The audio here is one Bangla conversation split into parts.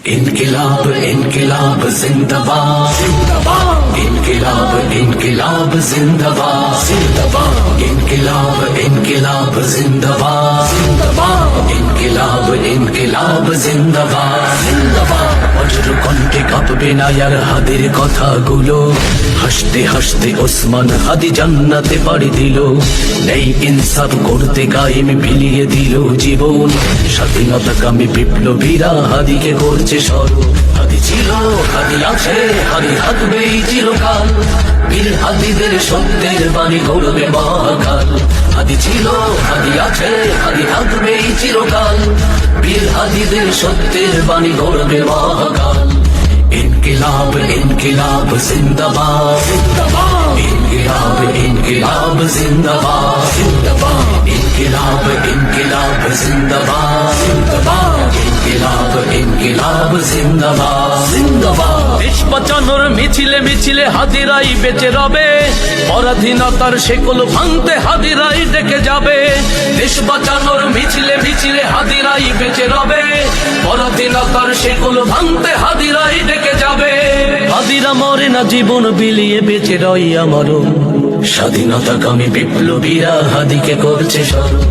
इनकिलाब इनकिलाब जिंदाबाद जिंदाबाद इनकिलाब इनकिलाब जिंदाबाद जिंदाबाद इनकिलाब इनकिलाब जिंदाबाद जिंदाबाद इनकिलाब इनकिलाब जिंदाबाद जिंदाबाद वज्र কণ্ঠে কাঁপবে না আর হাদির কথাগুলো হাসতে হাসতে ওসমান হাদি জান্নাতে পাড়ি দিল নেই ইনসাফ করতে কায়েম বিলিয়ে দিল জীবন স্বাধীনতাকামী বিপ্লবীরা হাদিকে করছে স্মরণ হাদি ছিল হাদি আছে হাদি থাকবে চিরকাল বীর হাদিদের সত্যের বাণী গৌরবে মহাকাল হাদি ছিল হাদি আছে হাদি থাকবে চিরকাল বীর হাদিদের সত্যের বাণী গৌরবে মহাকাল इनकिलाब इनकिलाब जिंदाबाद जिंदाबाद इनकिलाब इनकिलाब जिंदाबाद जिंदाबाद इनकिलाब इनकिलाब जिंदाबाद जिंदाबाद इनकिलाब इनकिलाब जिंदाबाद जिंदाबाद দেশ বাঁচানোর মিছিলে মিছিলে হাদিরাই বেঁচে রবে পরাধীনতার শেকল ভাঙতে হাদিরাই ডেকে যাবে দেশ বাঁচানোর মিছিলে মিছিলে হাদিরাই বেঁচে রবে পরাধীনতার শেকল ভাঙতে হাদিরাই ডেকে যাবে হাদিরা মরে না জীবন বিলিয়ে বেঁচে রই আমারও স্বাধীনতাকামী বিপ্লবীরা হাদিকে করছে স্মরণ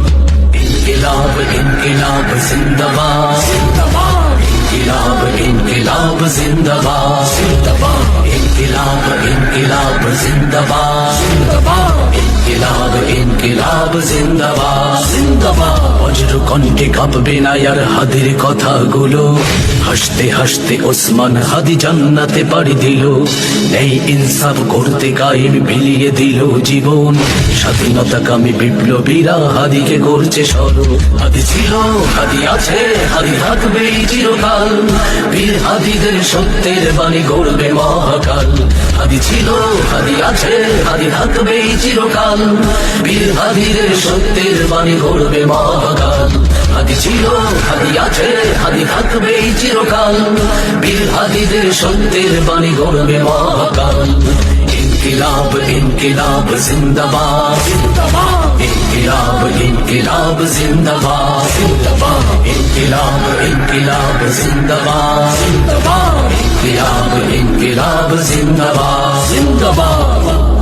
इनकिलाब इनकिलाब जिंदाबाद जिंदाबाद इनकिलाब इनकिलाब जिंदाबाद जिंदाबाद इनकिलाब इनकिलाब जिंदाबाद जिंदाबाद इनकिलाब इनकिलाब जिंदाबाद जिंदाबाद वज्र কণ্ঠে কাঁপবে না আর হাদির কথাগুলো হাসতে হাসতে ওসমান হাদি জান্নাতে পাড়ি দিল নেই ইনসাফ করতে কায়েম বিলিয়ে দিল জীবন স্বাধীনতাকামী বিপ্লবীরা হাদিকে করছে স্মরণ হাদি ছিল হাদি আছে হাদি থাকবে চিরকাল বীর হাদিদের সত্যের বাণী গৌরবে মহাকাল হাদি ছিল হাদি আছে হাদি থাকবে চিরকাল বীর হাদিদের সত্যের বাণী গৌরবে মহাকাল হাদি ছিল হাদি আছে হাদি থাকবে চিরকাল বীর হাদিদের সত্যের বাণী গৌরবে মহাকাল इनकिलाब इनकिलाब जिंदाबाद जिंदाबाद इनकिलाब इनकिलाब जिंदाबाद जिंदाबाद इनकिलाब इनकिलाब जिंदाबाद जिंदाबाद इनकिलाब इनकिलाब जिंदाबाद जिंदाबाद